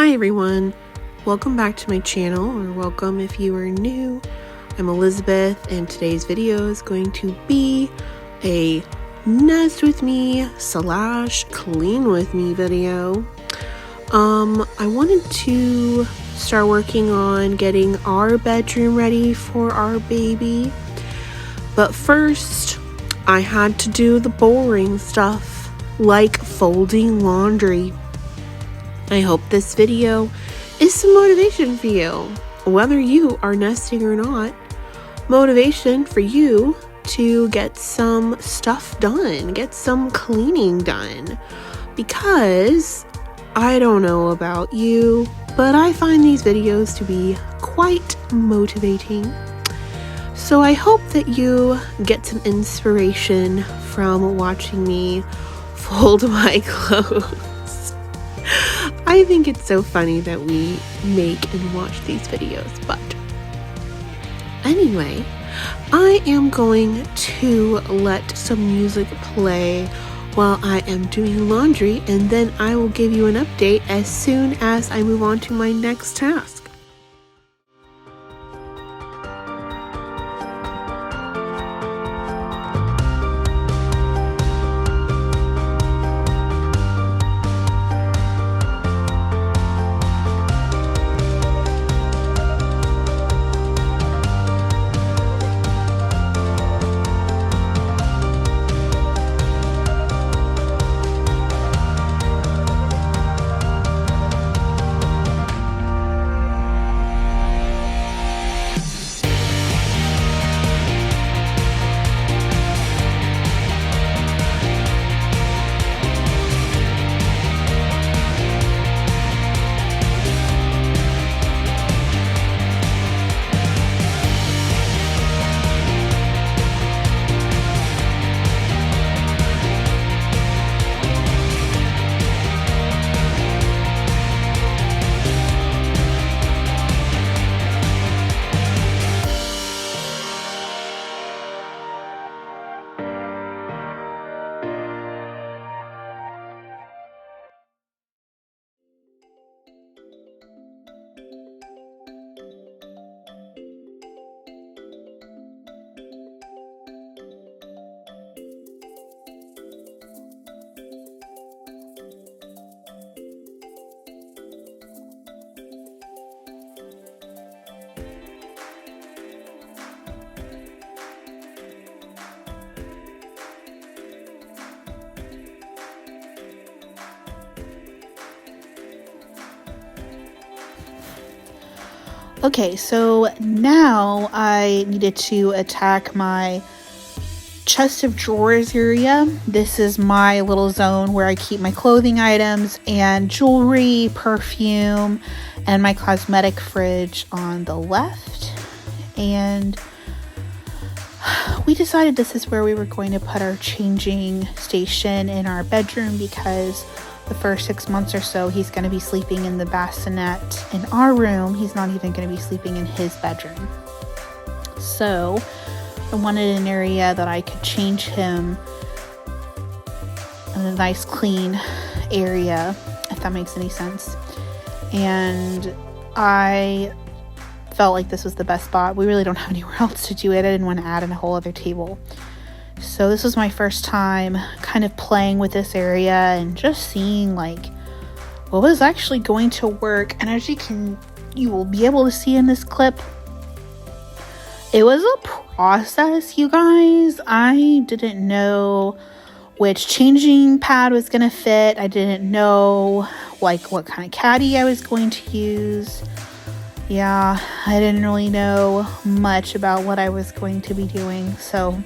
Hi everyone, welcome back to my channel, or welcome if you are new. I'm Elizabeth, and today's video is going to be a nest with me / clean with me video. I wanted to start working on getting our bedroom ready for our baby, but first I had to do the boring stuff like folding laundry. I hope this video is some motivation for you, whether you are nesting or not. Motivation for you to get some stuff done, get some cleaning done, because I don't know about you, but I find these videos to be quite motivating. So I hope that you get some inspiration from watching me fold my clothes. I think it's so funny that we make and watch these videos, but anyway, I am going to let some music play while I am doing laundry, and then I will give you an update as soon as I move on to my next task. Okay, so now I needed to attack my chest of drawers area. This is my little zone where I keep my clothing items and jewelry, perfume, and my cosmetic fridge on the left. And we decided this is where we were going to put our changing station in our bedroom, because the first 6 months or so he's going to be sleeping in the bassinet in our room. He's not even going to be sleeping in his bedroom. So I wanted an area that I could change him in a nice clean area, if that makes any sense. And I felt like this was the best spot. We really don't have anywhere else to do it. I didn't want to add in a whole other table. So this was my first time kind of playing with this area and just seeing like what was actually going to work. And as you will be able to see in this clip, it was a process, you guys. I didn't know which changing pad was going to fit. I didn't know like what kind of caddy I was going to use. Yeah, I didn't really know much about what I was going to be doing. So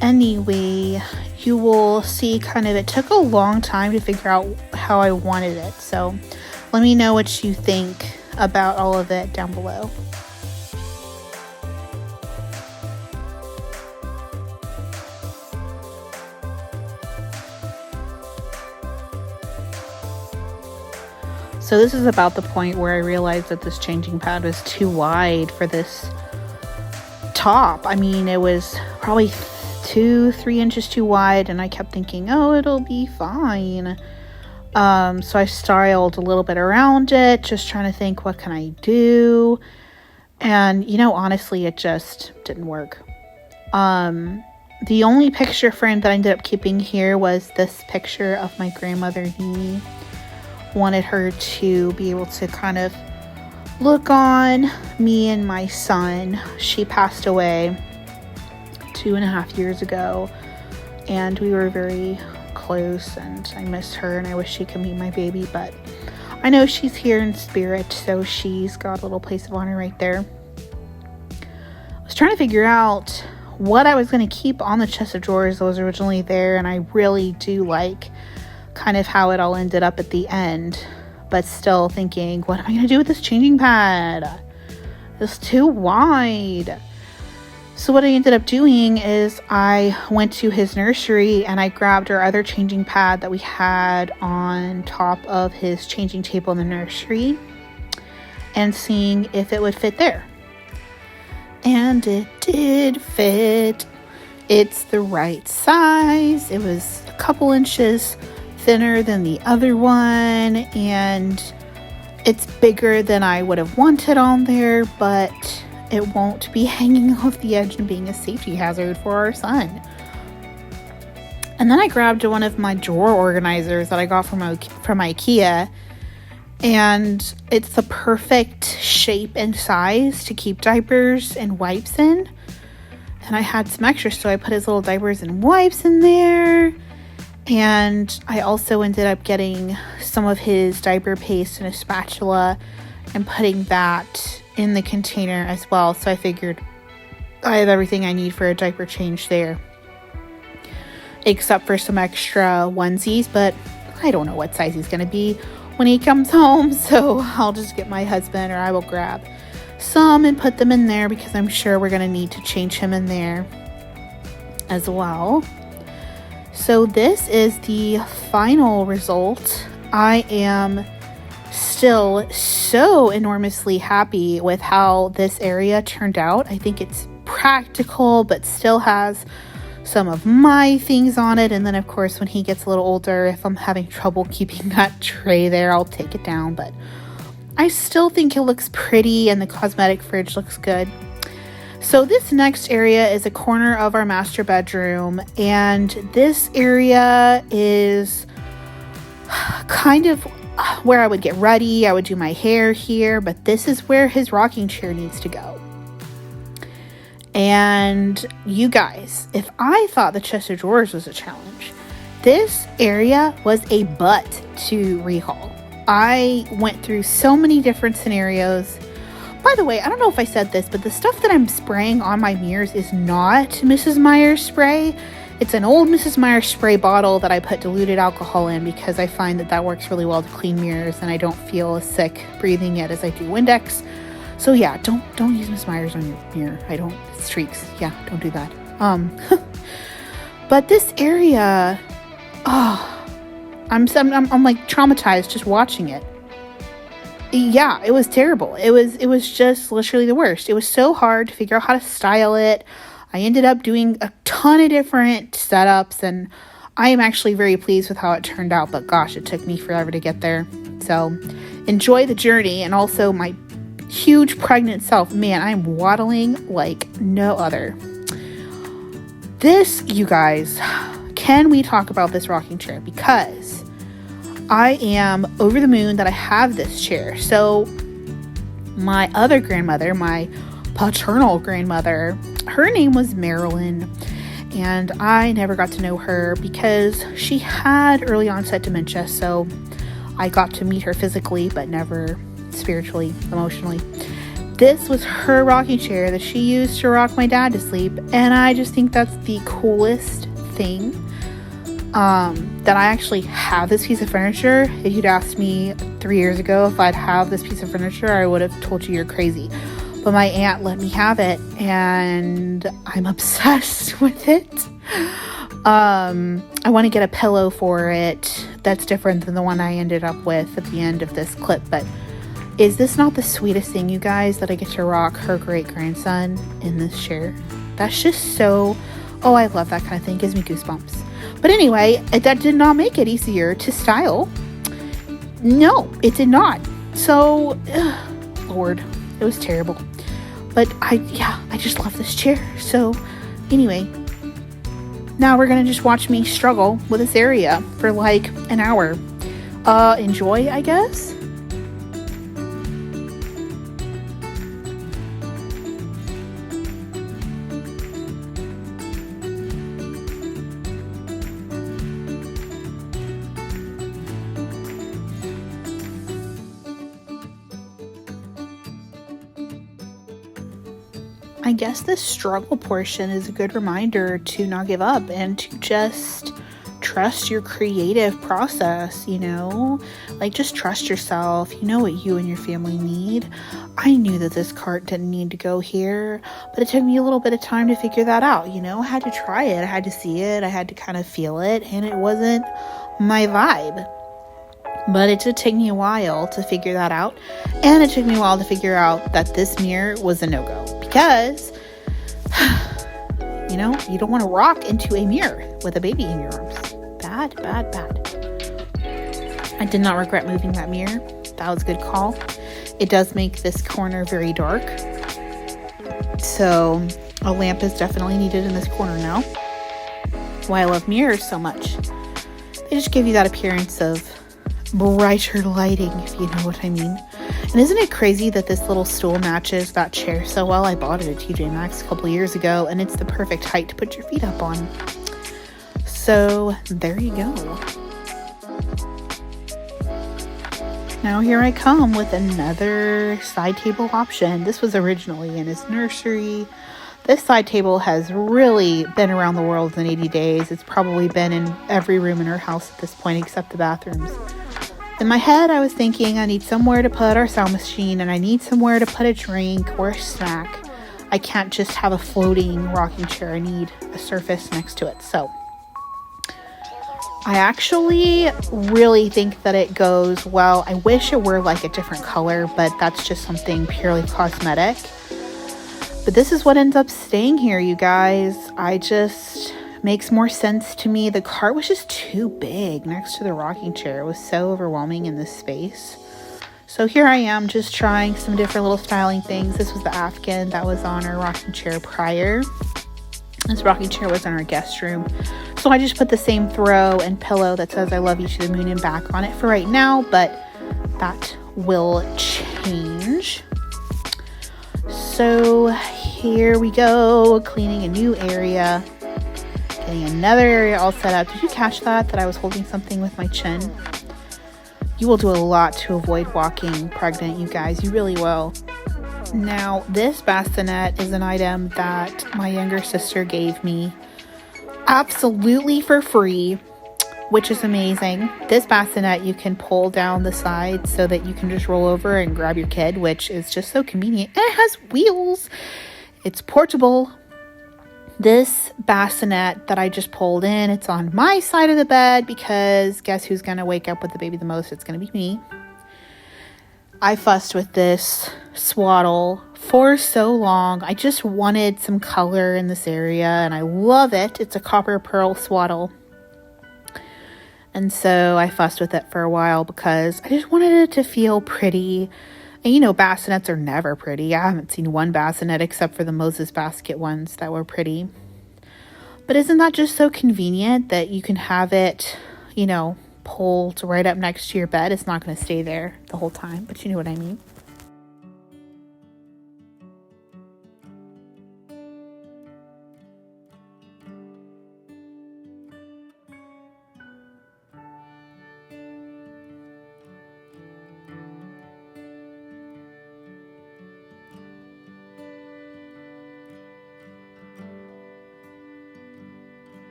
anyway, you will see kind of it took a long time to figure out how I wanted it. So let me know what you think about all of it down below. So this is about the point where I realized that this changing pad was too wide for this top. I mean, it was probably 2-3 inches too wide, and I kept thinking, oh, it'll be fine. So I styled a little bit around it, just trying to think, what can I do? And, honestly, it just didn't work. The only picture frame that I ended up keeping here was this picture of my grandmother, Nini. Wanted her to be able to kind of look on me and my son. She passed away 2.5 years ago, and we were very close, and I miss her, and I wish she could meet my baby, but I know she's here in spirit, so she's got a little place of honor right there. I was trying to figure out what I was going to keep on the chest of drawers that was originally there, and I really do like kind of how it all ended up at the end, but still thinking, what am I going to do with this changing pad? It's too wide. So what I ended up doing is I went to his nursery and I grabbed our other changing pad that we had on top of his changing table in the nursery and seeing if it would fit there. And it did fit. It's the right size. It was a couple inches thinner than the other one, and it's bigger than I would have wanted on there, but it won't be hanging off the edge and being a safety hazard for our son. And then I grabbed one of my drawer organizers that I got from IKEA, and it's the perfect shape and size to keep diapers and wipes in. And I had some extra, so I put his little diapers and wipes in there. And I also ended up getting some of his diaper paste and a spatula and putting that in the container as well. So I figured I have everything I need for a diaper change there, except for some extra onesies, but I don't know what size he's going to be when he comes home. So I'll just get my husband, or I will grab some and put them in there, because I'm sure we're going to need to change him in there as well. So this is the final result. I am still so enormously happy with how this area turned out. I think it's practical, but still has some of my things on it. And then, of course, when he gets a little older, if I'm having trouble keeping that tray there, I'll take it down. But I still think it looks pretty, and the cosmetic fridge looks good. So this next area is a corner of our master bedroom, and this area is kind of where I would get ready. I would do my hair here, but this is where his rocking chair needs to go. And you guys, if I thought the chest of drawers was a challenge, this area was a butt to rehaul. I went through so many different scenarios. By the way, I don't know if I said this, but the stuff that I'm spraying on my mirrors is not Mrs. Meyer's spray. It's an old Mrs. Meyer's spray bottle that I put diluted alcohol in, because I find that works really well to clean mirrors, and I don't feel as sick breathing it as I do Windex. So yeah, don't use Mrs. Meyer's on your mirror. It's streaks. Yeah, don't do that. But this area, I'm like traumatized just watching it. Yeah, it was terrible. It was just literally the worst. It was so hard to figure out how to style it. I ended up doing a ton of different setups, and I am actually very pleased with how it turned out, but gosh, it took me forever to get there. So enjoy the journey, and also my huge pregnant self. Man, I'm waddling like no other. This, you guys, can we talk about this rocking chair? Because I am over the moon that I have this chair. So my other grandmother, my paternal grandmother, her name was Marilyn, and I never got to know her because she had early onset dementia. So I got to meet her physically, but never spiritually, emotionally. This was her rocking chair that she used to rock my dad to sleep, and I just think that's the coolest thing. That I actually have this piece of furniture. If you'd asked me 3 years ago if I'd have this piece of furniture, I would have told you you're crazy. But my aunt let me have it, and I'm obsessed with it. I want to get a pillow for it that's different than the one I ended up with at the end of this clip. But is this not the sweetest thing, you guys, that I get to rock her great-grandson in this chair? That's just so... Oh, I love that kind of thing. It gives me goosebumps. But anyway, that did not make it easier to style. no, it did not. So, Lord, it was terrible. But I just love this chair. So, anyway, now we're going to just watch me struggle with this area for like an hour. Enjoy, I guess. I guess this struggle portion is a good reminder to not give up and to just trust your creative process, you know? Like, just trust yourself. You know what you and your family need. I knew that this cart didn't need to go here, but it took me a little bit of time to figure that out, you know? I had to try it. I had to see it. I had to kind of feel it, and it wasn't my vibe. But it did take me a while to figure that out. And it took me a while to figure out that this mirror was a no-go. Because, you know, you don't want to rock into a mirror with a baby in your arms. Bad, bad, bad. I did not regret moving that mirror. That was a good call. It does make this corner very dark. So a lamp is definitely needed in this corner now. Why I love mirrors so much. They just give you that appearance of brighter lighting, if you know what I mean. And isn't it crazy that this little stool matches that chair so well? I bought it at TJ Maxx a couple years ago, and it's the perfect height to put your feet up on. So there you go. Now here I come with another side table option. This was originally in his nursery. This side table has really been around the world in 80 days. It's probably been in every room in our house at this point except the bathrooms. In my head, I was thinking I need somewhere to put our sound machine, and I need somewhere to put a drink or a snack. I can't just have a floating rocking chair. I need a surface next to it. So I actually really think that it goes well. I wish it were like a different color, but that's just something purely cosmetic. But this is what ends up staying here, you guys. Makes more sense to me. The cart was just too big next to the rocking chair. It was so overwhelming in this space. So here I am just trying some different little styling things. This was the Afghan that was on our rocking chair prior. This rocking chair was in our guest room. So I just put the same throw and pillow that says I love you to the moon and back on it for right now, but that will change. So here we go, cleaning a new area. Getting another area all set up. Did you catch that I was holding something with my chin? You will do a lot to avoid walking pregnant, you guys. You really will. Now, this bassinet is an item that my younger sister gave me absolutely for free, which is amazing. This bassinet you can pull down the side so that you can just roll over and grab your kid, which is just so convenient. And it has wheels. It's portable. This bassinet that I just pulled in, it's on my side of the bed because guess who's going to wake up with the baby the most? It's going to be me. I fussed with this swaddle for so long. I just wanted some color in this area, and I love it. It's a copper pearl swaddle. And so I fussed with it for a while because I just wanted it to feel pretty. And you know, bassinets are never pretty. I haven't seen one bassinet except for the Moses basket ones that were pretty. But isn't that just so convenient that you can have it, you know, pulled right up next to your bed? It's not going to stay there the whole time, but you know what I mean.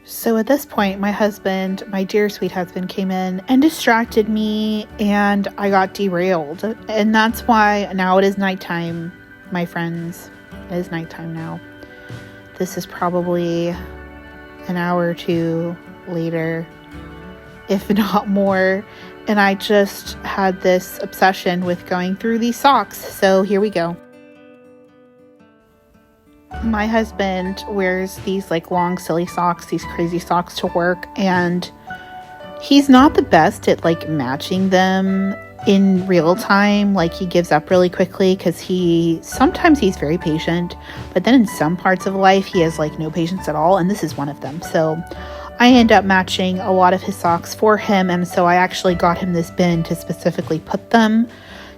So at this point, my husband, my dear sweet husband, came in and distracted me, and I got derailed. And that's why now it is nighttime, my friends. It is nighttime now. This is probably an hour or two later, if not more. And I just had this obsession with going through these socks. So here we go. My husband wears these like long silly socks, these crazy socks to work, and he's not the best at like matching them in real time. Like he gives up really quickly because sometimes he's very patient, but then in some parts of life he has like no patience at all, and this is one of them. So I end up matching a lot of his socks for him, and so I actually got him this bin to specifically put them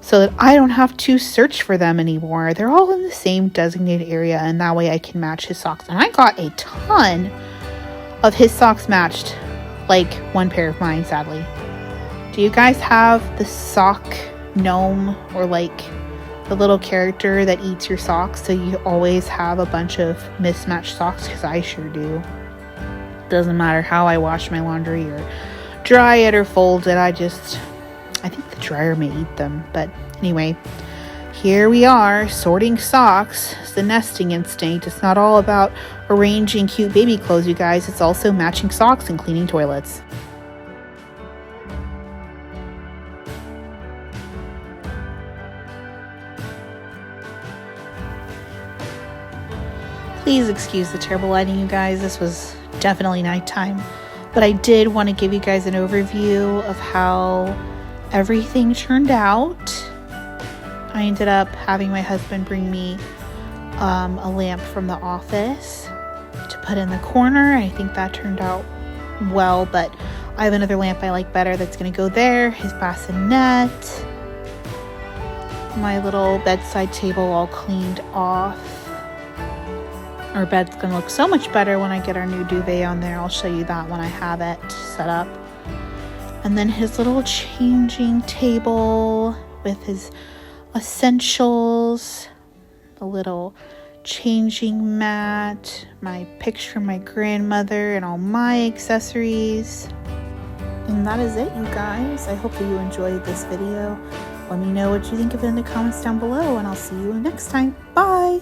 so that I don't have to search for them anymore. They're all in the same designated area, and that way I can match his socks. And I got a ton of his socks matched, like one pair of mine, sadly. Do you guys have the sock gnome, or like the little character that eats your socks, so you always have a bunch of mismatched socks? Because I sure do. Doesn't matter how I wash my laundry or dry it or fold it, I think the dryer may eat them. But anyway, here we are sorting socks. It's the nesting instinct. It's not all about arranging cute baby clothes, you guys. It's also matching socks and cleaning toilets. Please excuse the terrible lighting, you guys. This was definitely nighttime. But I did want to give you guys an overview of how everything turned out. I ended up having my husband bring me a lamp from the office to put in the corner. I think that turned out well, but I have another lamp I like better that's going to go there. His bassinet. My little bedside table all cleaned off. Our bed's going to look so much better when I get our new duvet on there. I'll show you that when I have it set up. And then his little changing table with his essentials, a little changing mat, my picture of my grandmother, and all my accessories. And that is it, you guys. I hope that you enjoyed this video. Let me know what you think of it in the comments down below, and I'll see you next time. Bye!